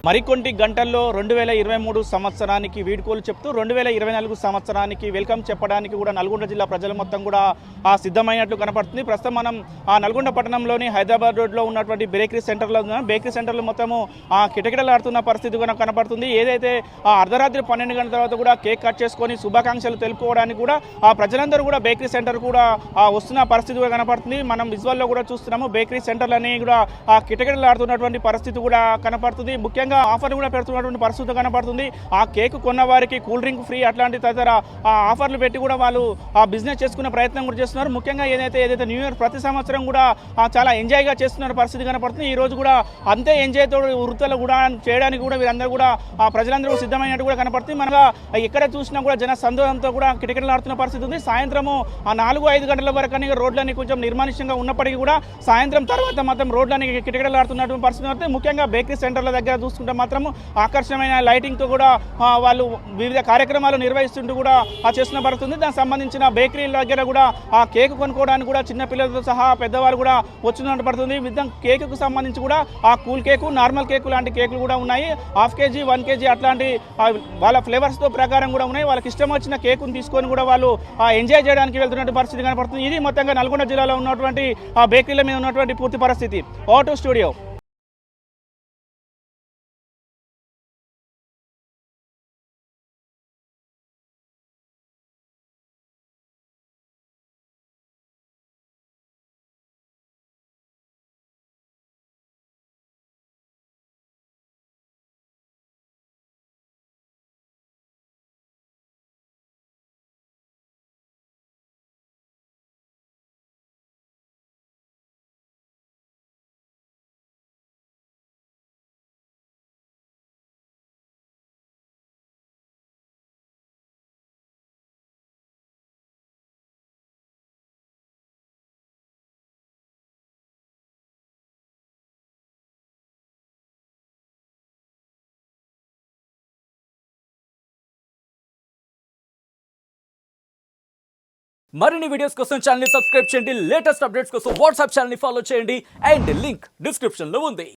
మరికొన్ని గంటల్లో 2023 సంవత్సరానికి వీడ్కోలు చెప్తూ 2024 సంవత్సరానికి వెల్కమ్ చెప్పడానికి కూడా నల్గొండ జిల్లా ప్రజలు మొత్తం కూడా సిద్ధమైనట్లు కనపడుతుంది. ప్రస్తుతం మనం నల్గొండ పట్టణంలోని హైదరాబాద్ రోడ్లో ఉన్నటువంటి బేకరీ సెంటర్లో ఉన్నాం. బేకరీ సెంటర్లో మొత్తము కిటకిటలాడుతున్న పరిస్థితి కూడా కనపడుతుంది. ఏదైతే అర్ధరాత్రి 12 గంటల తర్వాత కూడా కేక్ కట్ చేసుకొని శుభాకాంక్షలు తెలుపుకోవడానికి కూడా ప్రజలందరూ కూడా బేకరీ సెంటర్ కూడా వస్తున్న పరిస్థితి కూడా కనపడుతుంది. మనం విజువల్లో కూడా చూస్తున్నాము. బేకరీ సెంటర్లని కూడా కిటకిటలాడుతున్నటువంటి పరిస్థితి కూడా కనపడుతుంది. ముఖ్యంగా ఆఫర్లు కూడా పెడుతున్నటువంటి పరిస్థితి కనపడుతుంది. ఆ కేక్ కొన్న వారికి కూల్ డ్రింక్ ఫ్రీ అట్లాంటి తదితర ఆఫర్లు పెట్టి కూడా వాళ్ళు బిజినెస్ చేసుకునే ప్రయత్నం కూడా చేస్తున్నారు. ముఖ్యంగా ఏదైతే న్యూ ఇయర్ ప్రతి సంవత్సరం కూడా చాలా ఎంజాయ్గా చేస్తున్న పరిస్థితి కనపడుతుంది. ఈ రోజు కూడా అంతే ఎంజాయ్తో వృత్తులు కూడా చేయడానికి కూడా వీరందరూ కూడా ప్రజలందరూ సిద్ధమైనట్టు కూడా కనపడుతుంది. మనగా ఎక్కడ చూసినా కూడా జన సందోహంతో కూడా కిటకిటలాడుతున్న పరిస్థితి ఉంది. సాయంత్రము 4-5 గంటల వరకు రోడ్లని కొంచెం నిర్మానుష్యంగా ఉన్నప్పటికీ కూడా సాయంత్రం తర్వాత మాత్రం రోడ్లని కిటకిటలాడుతున్నటువంటి పరిస్థితి ఉంది. ముఖ్యంగా బేకరీ సెంటర్ల దగ్గర చూసుకుంటే మాత్రం ఆకర్షణమైన లైటింగ్తో కూడా వాళ్ళు వివిధ కార్యక్రమాలు నిర్వహిస్తుంటూ కూడా చేస్తున్న పడుతుంది. దానికి సంబంధించిన బేకరీల దగ్గర కూడా కేక్ కొనుక్కోవడానికి కూడా చిన్నపిల్లలతో సహా పెద్దవాళ్ళు కూడా వచ్చినట్టు పడుతుంది. కేకుకు సంబంధించి కూడా కూల్ కేకు, నార్మల్ కేకు లాంటి కేకులు కూడా ఉన్నాయి. ½ కేజీ 1 కేజీ అట్లాంటి వాళ్ళ ఫ్లేవర్స్తో ప్రకారం కూడా ఉన్నాయి. వాళ్ళకి ఇష్టం వచ్చిన కేకును తీసుకొని కూడా వాళ్ళు ఎంజాయ్ చేయడానికి వెళ్తున్నట్టు పరిస్థితి కనపడుతుంది. ఇది మొత్తంగా నల్గొండ జిల్లాలో ఉన్నటువంటి బేకరీల మీద ఉన్నటువంటి పూర్తి పరిస్థితి. Auto studio. మరిన్ని వీడియోస్ కోసం ఛానల్ ని సబ్స్క్రైబ్ చేయండి. లేటెస్ట్ అప్డేట్స్ కోసం వాట్సాప్ ఛానల్ ని ఫాలో చేయండి. అండ్ లింక్ డిస్క్రిప్షన్ లో ఉంది.